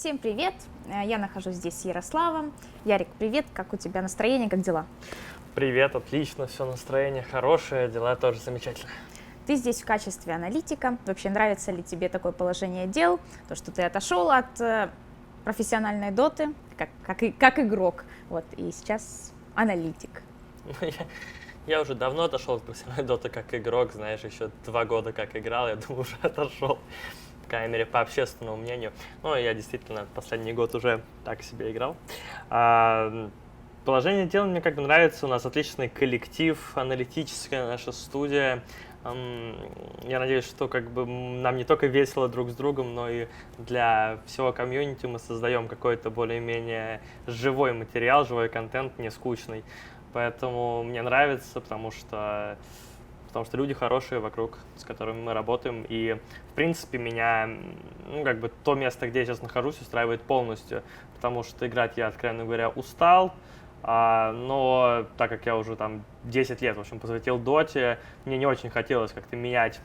Всем привет! Я нахожусь здесь с Ярославом. Ярик, привет! Как у тебя настроение, как дела? Привет, отлично, все настроение хорошее, дела тоже замечательно. Ты здесь в качестве аналитика. Вообще нравится ли тебе такое положение дел? То, что ты отошел от профессиональной доты, как игрок, вот, и сейчас аналитик. Я уже давно отошел от профессиональной доты как игрок, знаешь, еще 2 года как играл, я думаю, уже отошел. По крайней мере, по общественному мнению. Но я действительно последний год уже так себе играл. Положение дел мне как бы нравится, у нас отличный коллектив, аналитическая наша студия. Я надеюсь, что как бы нам не только весело друг с другом, но и для всего комьюнити мы создаем какой-то более-менее живой материал, живой контент, не скучный. Поэтому мне нравится, потому что люди хорошие вокруг, с которыми мы работаем. И, в принципе, меня, как бы то место, где я сейчас нахожусь, устраивает полностью. Потому что играть я, откровенно говоря, устал. Но так как я уже там 10 лет, в общем, посвятил доте, мне не очень хотелось как-то менять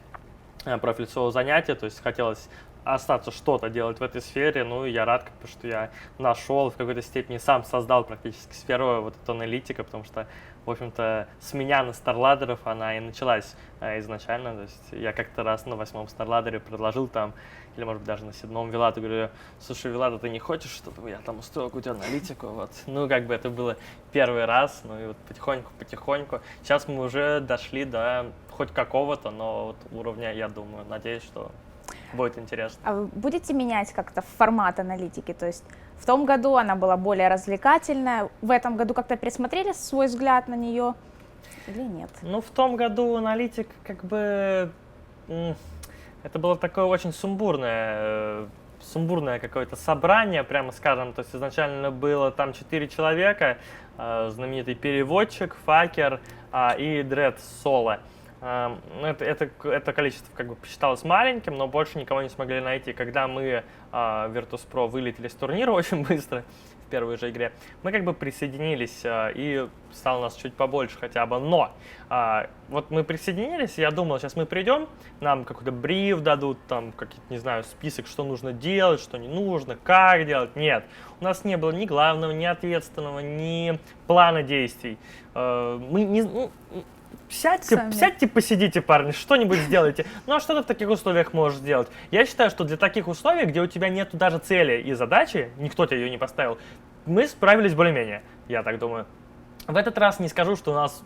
профиль своего занятия. То есть хотелось остаться что-то делать в этой сфере. Ну, и я рад, что я нашел, в какой-то степени сам создал практически сферу вот эту аналитика, потому что, в общем-то, смена на старладеров, она и началась изначально. То есть я как-то раз на 8-м старладере предложил там, или, может быть, даже на 7-м Виладу, говорю: слушай, Вилада, ты не хочешь, чтобы я там устроил какую-то аналитику? Вот. Ну, как бы это было первый раз, ну и вот потихоньку. Сейчас мы уже дошли до хоть какого-то, но вот уровня, я думаю, надеюсь, что будет интересно. А вы будете менять как-то формат аналитики? То есть в том году она была более развлекательная, в этом году как-то пересмотрели свой взгляд на нее или нет? Ну, в том году аналитик как бы... Это было такое очень сумбурное какое-то собрание, прямо скажем. То есть изначально было там 4 человека, знаменитый переводчик, факер и Дред Соло. Это количество как бы посчиталось маленьким, но больше никого не смогли найти. Когда мы Virtus.pro вылетели с турнира очень быстро, в первой же игре, мы как бы присоединились, и стало нас чуть побольше хотя бы. Но вот мы присоединились, и я думал, сейчас мы придем, нам какой-то бриф дадут, там, какие-то, не знаю, список, что нужно делать, что не нужно, как делать. Нет, у нас не было ни главного, ни ответственного, ни плана действий. Сядьте, посидите, парни, что-нибудь сделайте. Ну а что ты в таких условиях можешь сделать? Я считаю, что для таких условий, где у тебя нету даже цели и задачи, никто тебе ее не поставил, мы справились более-менее, я так думаю. В этот раз не скажу, что у нас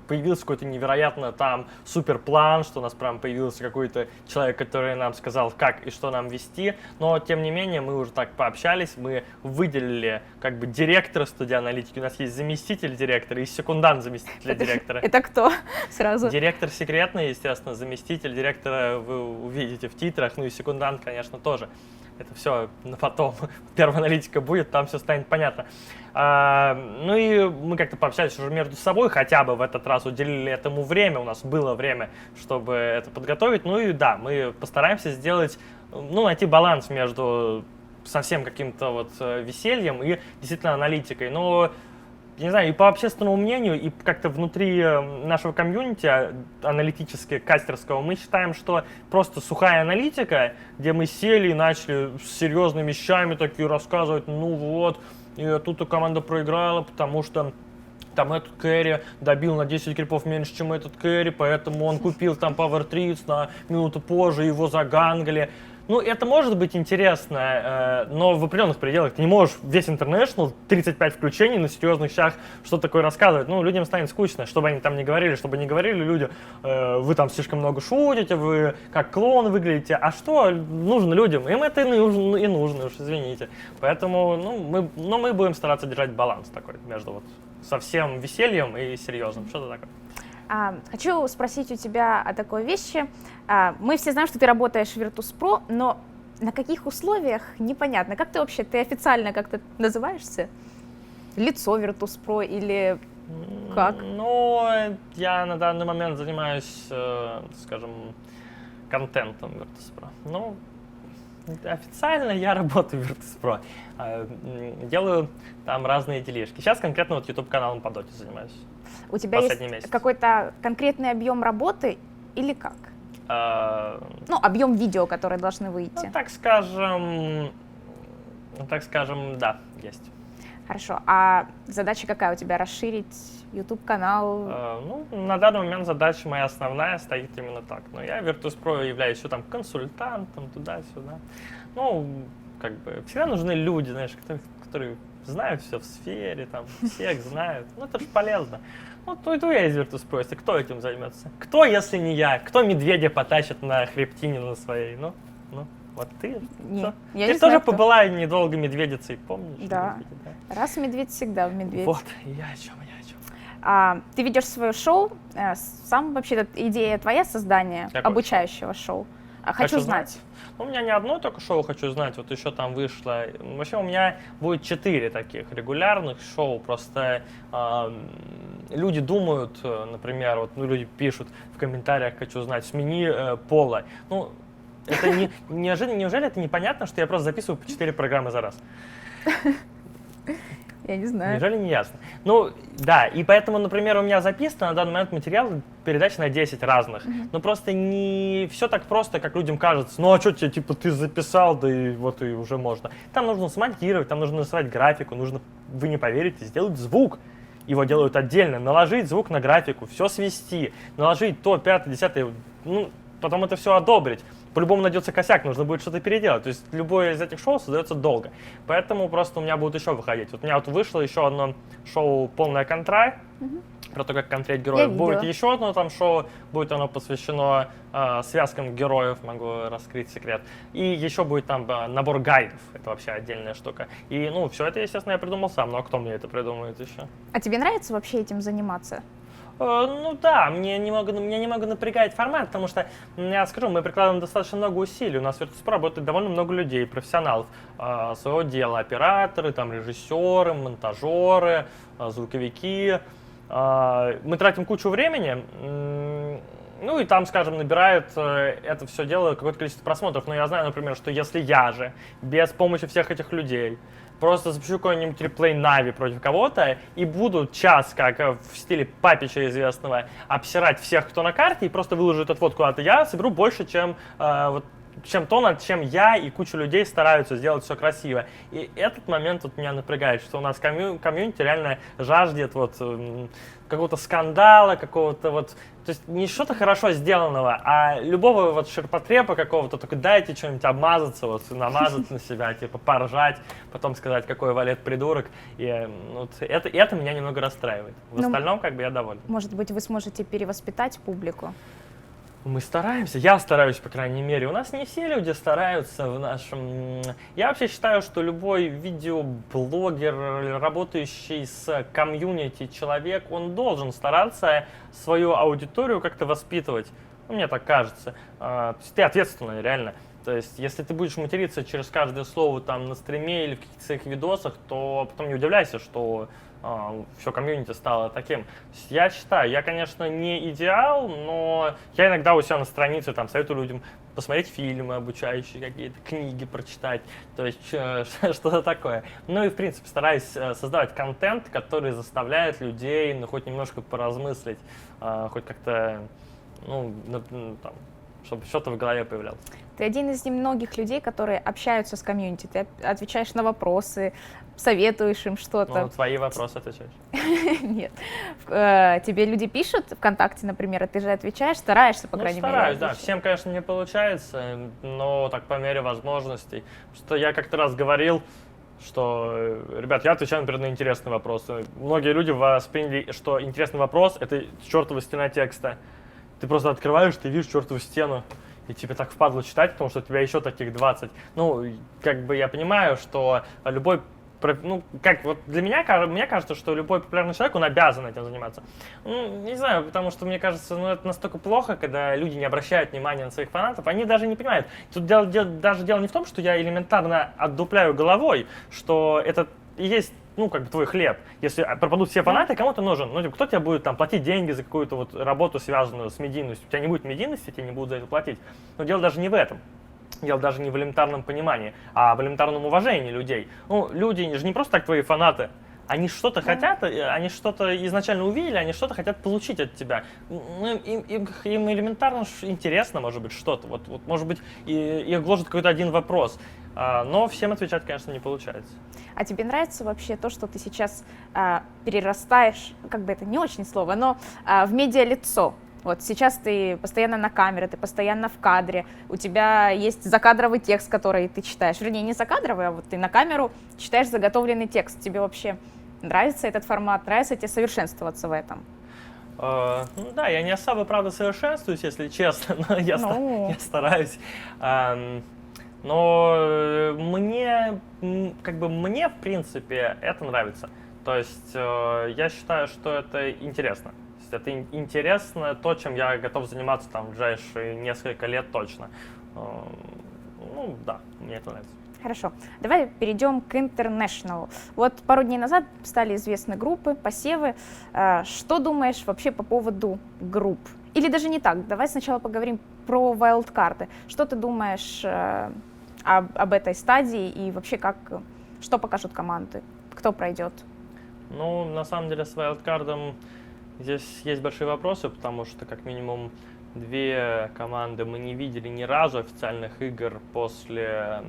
появился какой-то невероятно там суперплан, что у нас прям появился какой-то человек, который нам сказал, как и что нам вести, но тем не менее мы уже так пообщались, мы выделили как бы директора студии аналитики, у нас есть заместитель директора и секундант заместителя директора. Это кто сразу? Директор секретный, естественно, заместитель директора вы увидите в титрах, ну и секундант, конечно, тоже. Это все на потом. Первая аналитика будет, там все станет понятно. Ну и мы как-то пообщались уже между собой, хотя бы в этот раз уделили этому время, у нас было время, чтобы это подготовить. Ну и да, мы постараемся сделать, ну, найти баланс между совсем каким-то вот весельем и действительно аналитикой. Но, я не знаю, и по общественному мнению, и как-то внутри нашего комьюнити аналитически-кастерского мы считаем, что просто сухая аналитика, где мы сели и начали с серьезными вещами такие рассказывать, ну вот, и тут команда проиграла, потому что там этот кэрри добил на 10 крипов меньше, чем этот кэрри, поэтому он купил там Power Trees на минуту позже, его загангали. Ну, это может быть интересно, но в определенных пределах ты не можешь весь International, 35 включений на серьезных щах, что такое рассказывать. Ну, людям станет скучно, чтобы они там не говорили, люди, вы там слишком много шутите, вы как клоун выглядите. А что нужно людям? Им это и нужно, уж извините. Поэтому, мы будем стараться держать баланс такой между вот совсем весельем и серьезным. Что-то такое. Хочу спросить у тебя о такой вещи. Мы все знаем, что ты работаешь в Virtus.pro, но на каких условиях непонятно. Как ты вообще, ты официально как-то называешься? Лицо Virtus.pro или как? Ну, я на данный момент занимаюсь, скажем, контентом Virtus.pro. Ну, официально я работаю в Virtus.pro. Делаю там разные делишки. Сейчас конкретно вот YouTube-каналом по доте занимаюсь. У тебя есть какой-то конкретный объем работы или как? Ну, объем видео, которые должны выйти. Ну, так скажем, Ну, так скажем, да, есть. Хорошо. А задача какая у тебя? Расширить YouTube-канал? Ну, на данный момент задача моя основная стоит именно так. Но я в Virtus.pro являюсь еще там консультантом, туда-сюда. Ну, как бы, всегда нужны люди, знаешь, которые знают все в сфере, там, всех знают. Ну, это же полезно. Ну, то иду я из Virtus.pro, если кто этим займется? Кто, если не я? Кто медведя потащит на хребтине на своей? Ну, вот ты. Не, я Ты не тоже знаю, кто. побыла недолго медведицей, помнишь? Да. Медведя, да? Раз медведь, всегда в медведь. Вот, я о чем. Ты ведешь свое шоу. Сам вообще эта идея твоя создания Какое обучающего шоу? Хочу знать. Ну, у меня не одно только шоу «Хочу знать», вот еще там вышло. Вообще у меня будет 4 таких регулярных шоу, просто люди думают, например, вот, ну, люди пишут в комментариях «Хочу знать», смени пола. Ну, это неужели это непонятно, что я просто записываю по 4 программы за раз? Я не знаю. Неужели не ясно? Ну, да, и поэтому, например, у меня записано на данный момент материал передач на 10 разных. Но просто не все так просто, как людям кажется. Ну, а что тебе, типа, ты записал, да и вот и уже можно. Там нужно смонтировать, там нужно нарисовать графику, нужно, вы не поверите, сделать звук. Его делают отдельно, наложить звук на графику, все свести, наложить то, 5, 10, ну, потом это все одобрить. По-любому найдется косяк, нужно будет что-то переделать. То есть любое из этих шоу создается долго. Поэтому просто у меня будут еще выходить. Вот у меня вот вышло еще одно шоу «Полная контра», про то, как контрить героев. Будет еще одно там шоу, будет оно посвящено связкам героев, могу раскрыть секрет. И еще будет там набор гайдов, это вообще отдельная штука. И, ну, все это, естественно, я придумал сам, но кто мне это придумает еще? А тебе нравится вообще этим заниматься? Ну да, меня немного напрягает формат, потому что, я скажу, мы прикладываем достаточно много усилий. У нас в Virtus.pro работает довольно много людей, профессионалов своего дела, операторы, там, режиссеры, монтажеры, звуковики. Мы тратим кучу времени, ну и там, скажем, набирает это все дело какое-то количество просмотров. Но я знаю, например, что если я же без помощи всех этих людей просто запущу какой-нибудь реплей Нави против кого-то и буду час, как в стиле Папича известного, обсирать всех, кто на карте, и просто выложу этот вот куда-то, я соберу больше, чем чем то, над чем я и куча людей стараются сделать все красиво. И этот момент вот меня напрягает, что у нас комьюнити реально жаждет вот какого-то скандала, какого-то вот, то есть не что-то хорошо сделанного, а любого вот ширпотреба какого-то, только дайте что-нибудь обмазаться, вот намазать на себя, типа поржать, потом сказать, какой Валет придурок. И вот это меня немного расстраивает. В остальном как бы я доволен. Может быть, вы сможете перевоспитать публику? Мы стараемся, я стараюсь, по крайней мере. У нас не все люди стараются в нашем... Я вообще считаю, что любой видеоблогер, работающий с комьюнити человек, он должен стараться свою аудиторию как-то воспитывать. Ну, мне так кажется. То есть ты ответственный, реально. То есть, если ты будешь материться через каждое слово там на стриме или в каких-то своих видосах, то потом не удивляйся, что все комьюнити стало таким. Я считаю, я, конечно, не идеал, но я иногда у себя на странице там советую людям посмотреть фильмы обучающие, какие-то книги прочитать, то есть что-то такое. Ну и, в принципе, стараюсь создавать контент, который заставляет людей, ну, хоть немножко поразмыслить, хоть как-то, ну, там, чтобы что-то в голове появлялось. Ты один из немногих людей, которые общаются с комьюнити. Ты отвечаешь на вопросы, советуешь им что-то. Ну, твои вопросы отвечаешь. Нет. Тебе люди пишут ВКонтакте, например, и ты же отвечаешь, стараешься, по крайней мере. Стараюсь, да. Всем, конечно, не получается, но так по мере возможностей. Что я как-то раз говорил, что, ребят, я отвечаю, например, на интересные вопросы. Многие люди восприняли, что интересный вопрос — это чертова стена текста. Ты просто открываешь, ты видишь чертову стену, и тебе так впадло читать, потому что у тебя еще таких 20. Ну, как бы я понимаю, что любой, ну, как вот для меня, мне кажется, что любой популярный человек, он обязан этим заниматься. Ну, не знаю, потому что мне кажется, ну, это настолько плохо, когда люди не обращают внимания на своих фанатов, они даже не понимают. Тут даже дело не в том, что я элементарно отдупляю головой, что это и есть, ну, как бы твой хлеб. Если пропадут все фанаты, кому ты нужен? Ну, типа, кто тебе будет там платить деньги за какую-то вот работу, связанную с медийностью? У тебя не будет медийности, тебе не будут за это платить. Но дело даже не в этом. Дело даже не в элементарном понимании, а в элементарном уважении людей. Ну, люди же не просто так твои фанаты. Они что-то хотят, они что-то изначально увидели, они что-то хотят получить от тебя. Ну, им элементарно интересно, может быть, что-то. Вот, может быть, их гложет какой-то один вопрос. Но всем отвечать, конечно, не получается. А тебе нравится вообще то, что ты сейчас перерастаешь, как бы это не очень слово, но в медиалицо? Вот сейчас ты постоянно на камере, ты постоянно в кадре, у тебя есть закадровый текст, который ты читаешь. Вернее, не закадровый, а вот ты на камеру читаешь заготовленный текст. Тебе вообще нравится этот формат, нравится тебе совершенствоваться в этом? Ну да, я не особо, правда, совершенствуюсь, если честно, но я стараюсь. Но мне, мне, в принципе, это нравится. То есть я считаю, что это интересно. Это интересно, то, чем я готов заниматься там в ближайшие несколько лет точно. Ну да, мне это нравится. Хорошо, давай перейдем к International. Вот пару дней назад стали известны группы, посевы. Что думаешь вообще по поводу групп? Или даже не так, давай сначала поговорим про вайлдкарты. Что ты думаешь об этой стадии и вообще что покажут команды? Кто пройдет? Ну, на самом деле с вайлдкардом здесь есть большие вопросы, потому что как минимум 2 команды мы не видели ни разу официальных игр после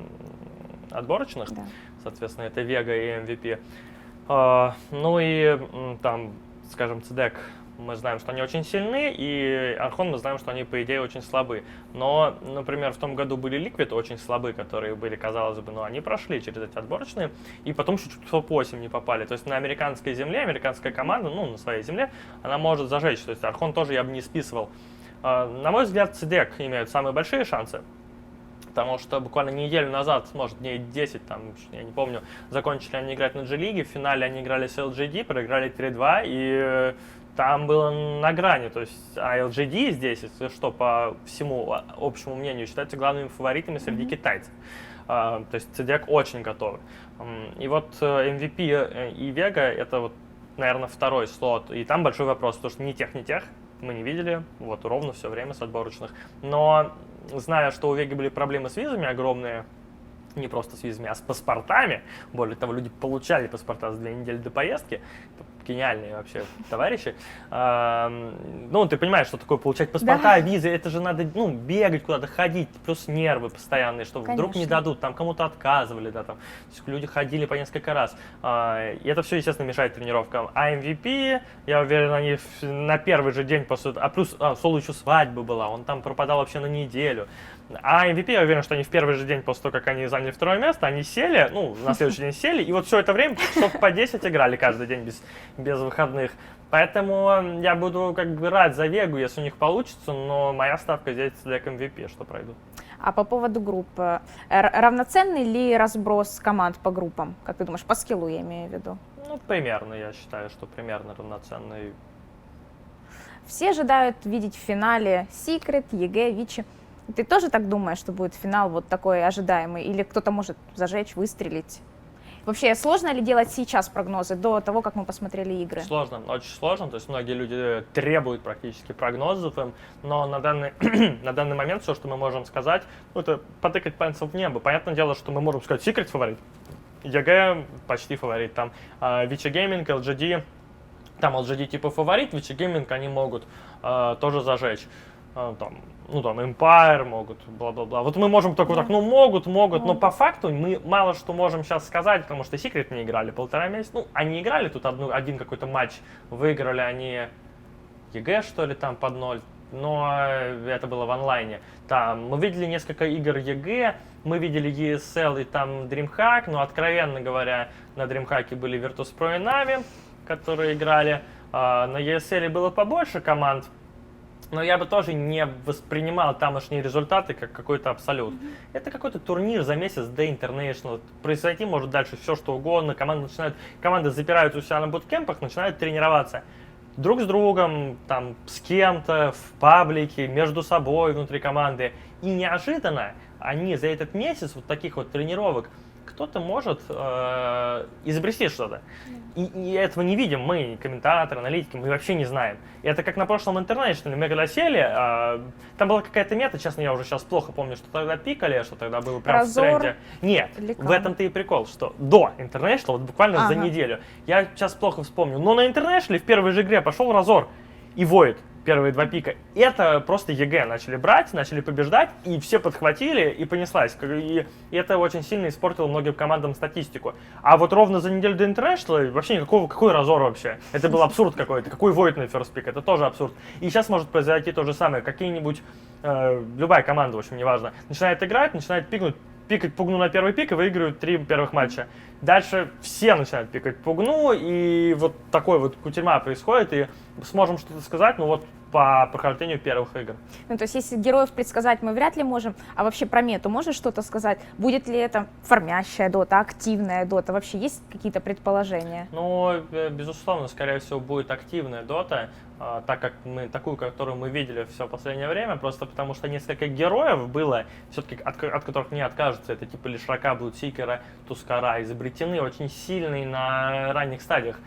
отборочных. Да. Соответственно, это Vega и MVP. Ну и там, скажем, CDEC, мы знаем, что они очень сильны, и Archon мы знаем, что они, по идее, очень слабы. Но, например, в том году были Liquid очень слабы, которые были, казалось бы, но они прошли через эти отборочные, и потом чуть в топ-8 не попали. То есть на американской земле, американская команда, ну, на своей земле, она может зажечь. То есть Archon тоже я бы не списывал. На мой взгляд, CDEC имеют самые большие шансы. Потому что буквально неделю назад, может, дней 10, там, я не помню, закончили они играть на G-лиге, в финале они играли с LGD, проиграли 3-2, и там было на грани. То есть, LGD здесь, если что, по всему общему мнению, считаются главными фаворитами среди китайцев. То есть CDEC очень готовы. И вот MVP и Vega — это вот, наверное, второй слот. И там большой вопрос, потому что ни тех мы не видели, вот ровно все время с отборочных. Но зная, что у Веги были проблемы с визами огромные, не просто с визами, а с паспортами, более того, люди получали паспорта за 2 недели до поездки, гениальные вообще товарищи. Ну, ты понимаешь, что такое получать паспорта, да. Визы, это же надо, бегать куда-то, ходить, плюс нервы постоянные, что Конечно. Вдруг не дадут, там кому-то отказывали, да, там люди ходили по несколько раз. И это все, естественно, мешает тренировкам. А MVP, я уверен, они на первый же день после... плюс Солу еще свадьба была, он там пропадал вообще на неделю. А MVP, я уверен, что они в первый же день после того, как они заняли 2-е место, они сели, на следующий день сели, и вот все это время часов по 10 играли каждый день без выходных. Поэтому я буду рад за Вегу, если у них получится, но моя ставка здесь для MVP, что пройдут. А по поводу групп, равноценный ли разброс команд по группам, как ты думаешь, по скиллу я имею в виду? Примерно, я считаю, что примерно равноценный. Все ожидают видеть в финале Secret, EG, Вичи. Ты тоже так думаешь, что будет финал вот такой ожидаемый? Или кто-то может зажечь, выстрелить? Вообще, сложно ли делать сейчас прогнозы, до того, как мы посмотрели игры? Сложно, очень сложно. То есть многие люди требуют практически прогнозов, но на данный момент все, что мы можем сказать, это потыкать пальцем в небо. Понятное дело, что мы можем сказать Secret фаворит, EG почти фаворит, там Vici Gaming, LGD, там LGD типа фаворит, Vici Gaming они могут тоже зажечь. Там Empire могут, бла-бла-бла. Вот мы можем только так, могут, но по факту мы мало что можем сейчас сказать, потому что Secret не играли 1,5 месяца. Они играли тут один какой-то матч, выиграли они EG, что ли, там под 0, но это было в онлайне. Там мы видели несколько игр EG, мы видели ESL и там DreamHack, но, откровенно говоря, на DreamHack были Virtus.pro и Na'Vi, которые играли. На ESL было побольше команд, но я бы тоже не воспринимал тамошние результаты как какой-то абсолют. Это какой-то турнир за месяц до International. Произойти может дальше все, что угодно. Команды запираются у себя на буткемпах, начинают тренироваться друг с другом, там, с кем-то, в паблике, между собой, внутри команды. И неожиданно они за этот месяц вот таких вот тренировок кто-то может изобрести что-то. И этого не видим мы, комментаторы, аналитики, мы вообще не знаем. И это как на прошлом International, мы когда сели, там была какая-то мета, честно, я уже сейчас плохо помню, что тогда пикали, что тогда было прям в тренде. Нет, в этом-то и прикол, что до International, вот буквально за неделю, я сейчас плохо вспомню, но на International в первой же игре пошел Разор и Void. Первые 2 пика. Это просто ЕГЭ начали брать, начали побеждать, и все подхватили, и понеслась. И это очень сильно испортило многим командам статистику. А вот ровно за неделю до International вообще никакого, какой Разор вообще? Это был абсурд какой-то. Какой Void на first pick? Это тоже абсурд. И сейчас может произойти то же самое. Какие-нибудь, любая команда, в общем, неважно, начинает играть, начинает пикать Пугну на первый пик и выигрывают 3 первых матча. Дальше все начинают пикать Пугну, и вот такой вот кутерьма происходит, и сможем что-то сказать, ну вот по прохождению первых игр. Ну, то есть, если героев предсказать мы вряд ли можем, а вообще про мету можешь что-то сказать? Будет ли это фармящая дота, активная дота? Вообще есть какие-то предположения? Ну, безусловно, скорее всего, будет активная дота, так как такую, которую мы видели все последнее время, просто потому что несколько героев было, все-таки от которых не откажутся, это типа Лишрака, Блудсикера, Тускара, изобретены очень сильные на ранних стадиях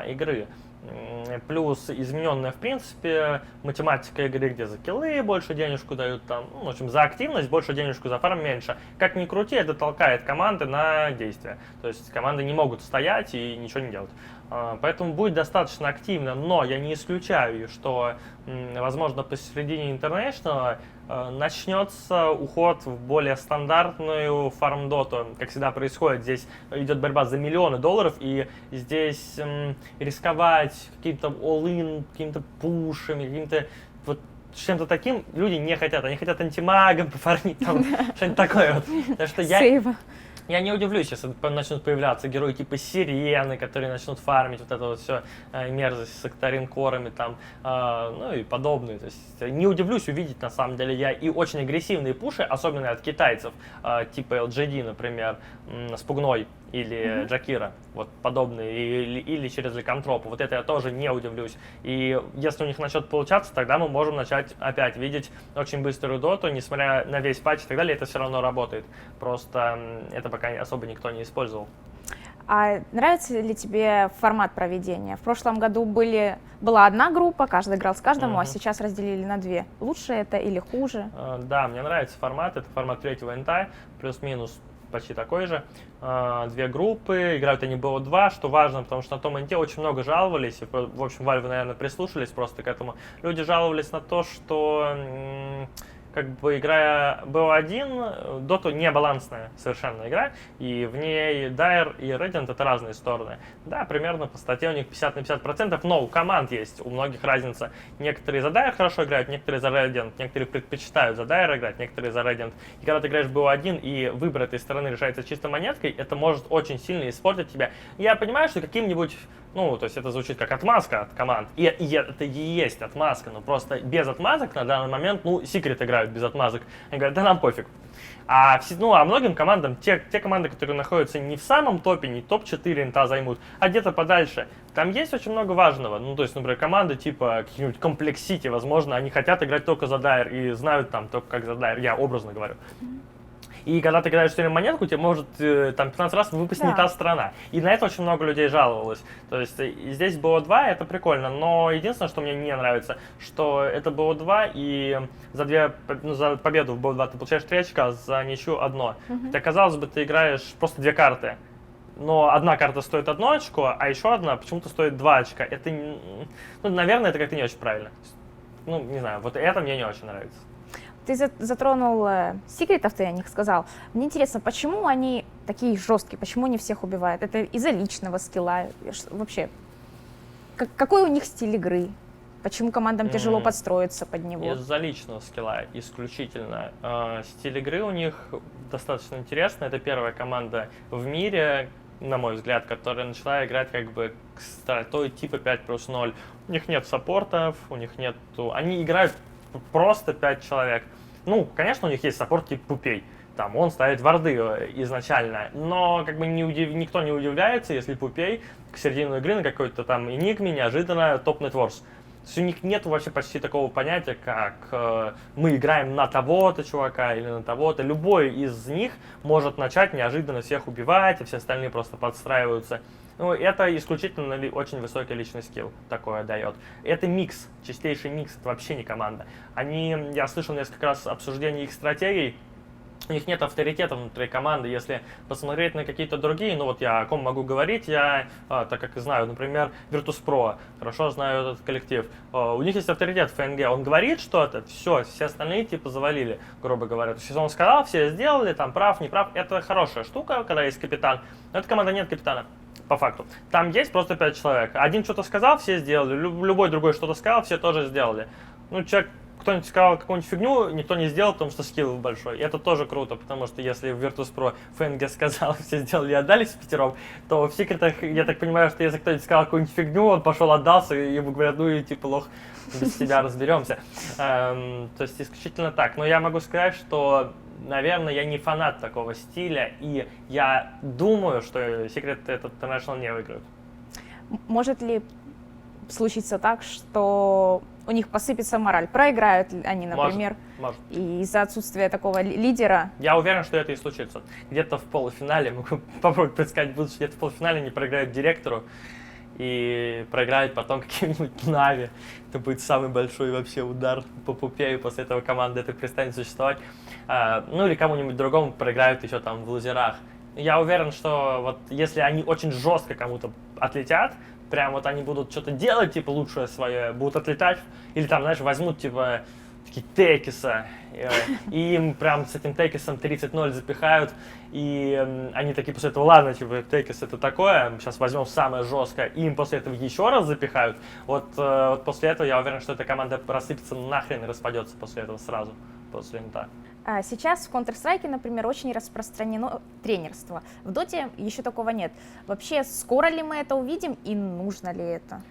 игры. Плюс измененная, в принципе, математика игры, где за киллы больше денежку дают, там, ну, в общем, за активность больше денежку, за фарм меньше. Как ни крути, это толкает команды на действия. То есть команды не могут стоять и ничего не делать. Поэтому будет достаточно активно, но я не исключаю, что, возможно, посередине International начнется уход в более стандартную фарм-доту, как всегда происходит. Здесь идет борьба за миллионы долларов, и здесь рисковать каким-то all-in, какими-то пушами, каким-то вот чем-то таким люди не хотят. Они хотят антимагом пофармить, там, что-нибудь такое. Вот. Так что я не удивлюсь, если начнут появляться герои типа Сирены, которые начнут фармить вот это вот все мерзость с акторинкорами там, ну и подобные. То есть не удивлюсь увидеть на самом деле я и очень агрессивные пуши, особенно от китайцев, типа LGD, например, с Пугной или Джакира, вот подобные, или через Ликантропа. Вот это я тоже не удивлюсь. И если у них начнет получаться, тогда мы можем начать опять видеть очень быструю доту, несмотря на весь патч и так далее, это все равно работает. Просто это пока особо никто не использовал. А нравится ли тебе формат проведения? В прошлом году была одна группа, каждый играл с каждым, а сейчас разделили на 2. Лучше это или хуже? Да, мне нравится формат. Это формат третьего инта, плюс-минус почти такой же. 2 группы, играют они BO2, что важно, потому что на том инте очень много жаловались. В общем, Valve, наверное, прислушались просто к этому. Люди жаловались на то, что как бы играя BO1, Dota не балансная совершенно игра, и в ней Dire и Radiant это разные стороны. Да, примерно по статье у них 50 на 50%, но у команд есть, у многих разница. Некоторые за Dire хорошо играют, некоторые за Radiant, некоторые предпочитают за Dire играть, некоторые за Radiant. И когда ты играешь в BO1 и выбор этой стороны решается чисто монеткой, это может очень сильно испортить тебя. Я понимаю, что каким-нибудь, ну, то есть это звучит как отмазка от команд, и это и есть отмазка, но просто без отмазок на данный момент, ну, Secret играют без отмазок. Они говорят, да нам пофиг. А многим командам, те команды, которые находятся не в самом топе, не топ-4 инта займут, а где-то подальше, там есть очень много важного. Ну, то есть, например, команды типа каких-нибудь Complex City, возможно, они хотят играть только за Dire и знают там только как за Dire, я образно говорю. И когда ты кидаешь все время монетку, тебе может там 15 раз выпасть не та страна. И на это очень много людей жаловалось. То есть здесь BO2, это прикольно, но единственное, что мне не нравится, что это BO2, и за победу в BO2 ты получаешь 3 очка, за ничью 1. Хотя, казалось бы, ты играешь просто 2 карты. Но одна карта стоит 1 очко, а еще одна почему-то стоит 2 очка. Это, ну, наверное, это как-то не очень правильно. Ну, не знаю, вот это мне не очень нравится. Ты затронул секретов, ты о них сказал. Мне интересно, почему они такие жесткие, почему они всех убивают? Это из-за личного скилла? Вообще, какой у них стиль игры? Почему командам тяжело подстроиться под него? Из-за личного скилла исключительно. Стиль игры у них достаточно интересный. Это первая команда в мире, на мой взгляд, которая начала играть как бы к сторотой типа 5+0. У них нет саппортов, у них нету... Они играют просто 5 человек. Ну, конечно, у них есть саппорт типа Пупей. Там он ставит варды изначально. Но как бы никто не удивляется, если Пупей к середине игры на какой-то там энигме неожиданно топнет ворс. есть у них нет вообще почти такого понятия, как мы играем на того-то чувака или на того-то. Любой из них может начать неожиданно всех убивать, и все остальные просто подстраиваются. Ну, это исключительно очень высокий личный скилл такое дает. Это микс, чистейший микс, это вообще не команда. Я слышал несколько раз обсуждение их стратегий. У них нет авторитета внутри команды. Если посмотреть на какие-то другие, ну вот я о ком могу говорить, так как знаю, например, Virtus.pro, хорошо знаю этот коллектив, у них есть авторитет в ФНГ, он говорит что-то, все остальные типа завалили, грубо говоря. То есть если он сказал, все сделали, там прав, не прав, это хорошая штука, когда есть капитан, но эта команда нет капитана. По факту. Там есть просто 5 человек. Один что-то сказал, все сделали. Любой другой что-то сказал, все тоже сделали. Ну, кто-нибудь сказал какую-нибудь фигню, никто не сделал, потому что скилл большой. И это тоже круто, потому что если в Virtus.pro ФНГ сказал, все сделали и отдались пятером, то в секретах, я так понимаю, что если кто-нибудь сказал какую-нибудь фигню, он пошел отдался, и ему говорят, ну и типа лох, без тебя разберемся. То есть исключительно так. Но я могу сказать, что, наверное, я не фанат такого стиля, и я думаю, что Secret этот International не выиграют. Может ли случиться так, что у них посыпется мораль? Проиграют они, например, может. И из-за отсутствия такого лидера? Я уверен, что это и случится. Где-то в полуфинале, могу попробовать предсказать будущее, где-то в полуфинале они проиграют директору и проиграют потом каким-нибудь Нави. Это будет самый большой вообще удар по пупе, и после этого команда это перестанет существовать. Ну или кому-нибудь другому проиграют еще там в лузерах. Я уверен, что вот если они очень жестко кому-то отлетят, прям вот они будут что-то делать, типа лучшее свое, будут отлетать, или там, знаешь, возьмут типа такие Текиса, и им прям с этим Текисом 30-0 запихают, и они такие после этого, ладно, типа Текис это такое, сейчас возьмем самое жесткое, и им после этого еще раз запихают. Вот после этого я уверен, что эта команда рассыпется нахрен и распадется после этого сразу, после инта. Сейчас в Counter-Strike, например, очень распространено тренерство. В Доте еще такого нет. Вообще, скоро ли мы это увидим и нужно ли это?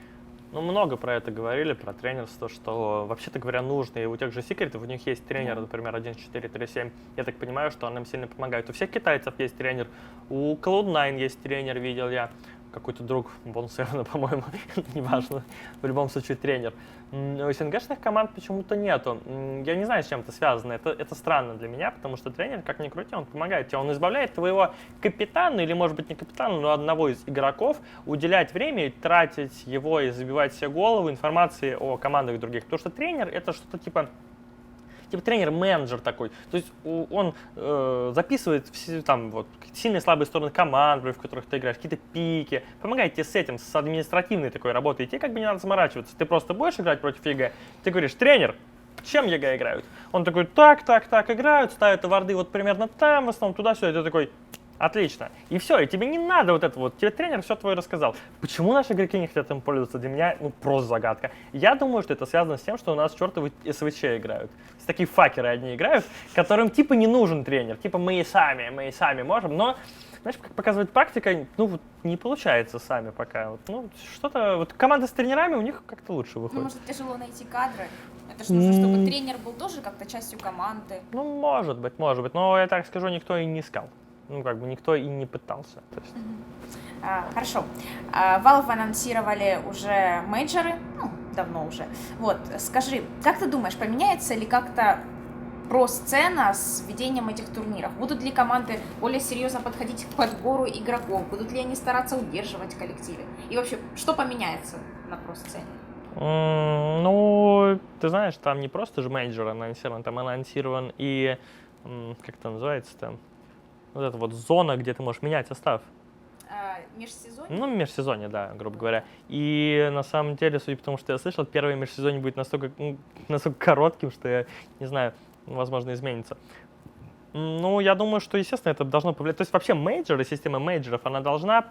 Ну, много про это говорили, про тренерство, что, вообще-то говоря, нужно. И у тех же секретов, у них есть тренер, например, 1.4.3.7. Я так понимаю, что он им сильно помогает. У всех китайцев есть тренер, у Cloud9 есть тренер, видел я. Какой-то друг Бонсевна, по-моему, неважно, в любом случае тренер. У СНГшных команд почему-то нету. Я не знаю, с чем это связано. Это странно для меня, потому что тренер, как ни крути, он помогает тебе. Он избавляет твоего капитана, или, может быть, не капитана, но одного из игроков, уделять время и тратить его и забивать себе голову информации о командах других. Потому что тренер — это что-то типа тренер-менеджер такой. То есть он записывает все, там, вот, сильные и слабые стороны команд, в которых ты играешь, какие-то пики, помогает тебе с этим, с административной такой работой. И тебе как бы не надо заморачиваться. Ты просто будешь играть против ЕГЭ, ты говоришь: тренер, чем ЕГЭ играют? Он такой: так играют, ставят варды вот примерно там, в основном туда-сюда. И ты такой: отлично. И все, и тебе не надо вот это вот. Тебе тренер все твое рассказал. Почему наши игроки не хотят им пользоваться? Для меня, просто загадка. Я думаю, что это связано с тем, что у нас чертовы СВЧ играют. Такие факеры одни играют, которым типа не нужен тренер. Типа мы и сами можем. Но, знаешь, как показывает практика, не получается сами пока. Что-то, команда с тренерами у них как-то лучше выходит. Может, тяжело найти кадры? Это же нужно, чтобы тренер был тоже как-то частью команды. Может быть. Но я так скажу, никто и не искал. Никто и не пытался. То есть. Хорошо. Valve анонсировали уже мейджоры, давно уже. Вот, скажи, как ты думаешь, поменяется ли как-то про-сцена с введением этих турниров? Будут ли команды более серьезно подходить к подбору игроков? Будут ли они стараться удерживать коллективы? И вообще, что поменяется на про-сцене? Ты знаешь, там не просто же мейджор анонсирован, там анонсирован и, как это называется-то, вот эта вот зона, где ты можешь менять состав. Межсезонье? Межсезонье, да, грубо говоря. И на самом деле, судя по тому, что я слышал, первое межсезонье будет настолько коротким, что я не знаю, возможно, изменится. Я думаю, что, естественно, это должно повлиять. То есть вообще мейджоры, система мейджоров, она должна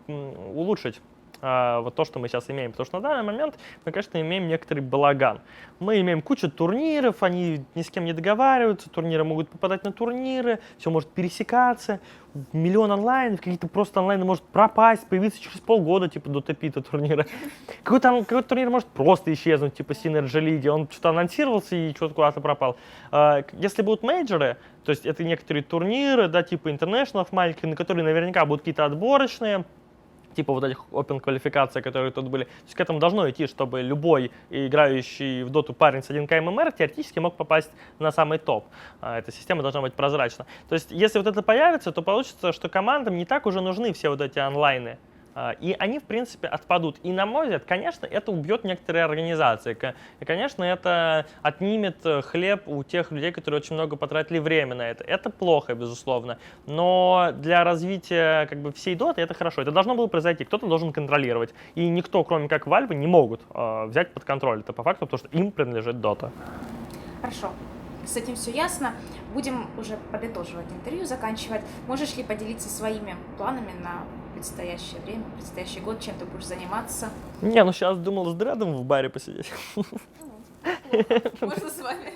улучшить вот то, что мы сейчас имеем. Потому что на данный момент мы, конечно, имеем некоторый балаган. Мы имеем кучу турниров, они ни с кем не договариваются, турниры могут попадать на турниры, все может пересекаться, миллион онлайн, какие-то просто онлайны может пропасть, появиться через полгода, типа до топита турнира. Какой-то турнир может просто исчезнуть, типа Synergy League, он что-то анонсировался и что-то куда-то пропал. Если будут мейджоры, то есть это некоторые турниры, да, типа International маленькие, на которые наверняка будут какие-то отборочные, типа вот этих open квалификаций, которые тут были. То есть к этому должно идти, чтобы любой играющий в доту парень с 1К ММР теоретически мог попасть на самый топ. Эта система должна быть прозрачна. То есть если вот это появится, то получится, что командам не так уже нужны все вот эти онлайны. И они, в принципе, отпадут. И, на мой взгляд, конечно, это убьет некоторые организации. И, конечно, это отнимет хлеб у тех людей, которые очень много потратили время на это. Это плохо, безусловно. Но для развития как бы всей доты это хорошо. Это должно было произойти. Кто-то должен контролировать. И никто, кроме как Valve, не могут взять под контроль это по факту, потому что им принадлежит дота. Хорошо. С этим все ясно. Будем уже подытоживать интервью, заканчивать. Можешь ли поделиться своими планами на предстоящее время, предстоящий год, чем ты будешь заниматься? Не, ну сейчас думал с Дредом в баре посидеть. Можно с вами?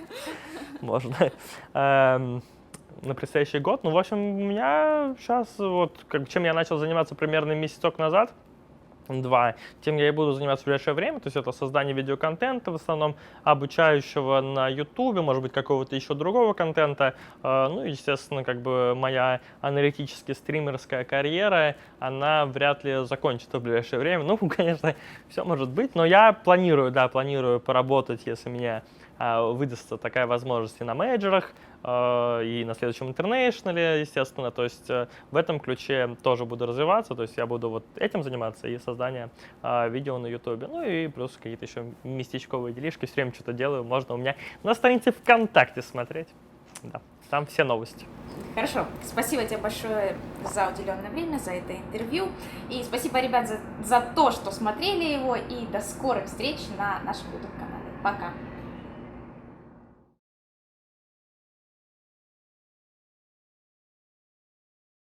Можно. На предстоящий год. Ну, в общем, у меня сейчас, вот, чем я начал заниматься примерно месяцок назад, 2, тем я и буду заниматься в ближайшее время, то есть это создание видеоконтента, в основном обучающего на YouTube, может быть, какого-то еще другого контента. Ну, естественно, как бы моя аналитически стримерская карьера, она вряд ли закончится в ближайшее время. Ну, конечно, все может быть, но я планирую поработать, если мне выдастся такая возможность и на мейджорах, и на следующем интернешнале, естественно. То есть в этом ключе тоже буду развиваться, то есть я буду вот этим заниматься и создание видео на YouTube. Ну и плюс какие-то еще местечковые делишки, все время что-то делаю, можно у меня на странице ВКонтакте смотреть. Да, там все новости. Хорошо, спасибо тебе большое за уделенное время, за это интервью. И спасибо, ребят, за то, что смотрели его. И до скорых встреч на нашем YouTube-канале. Пока!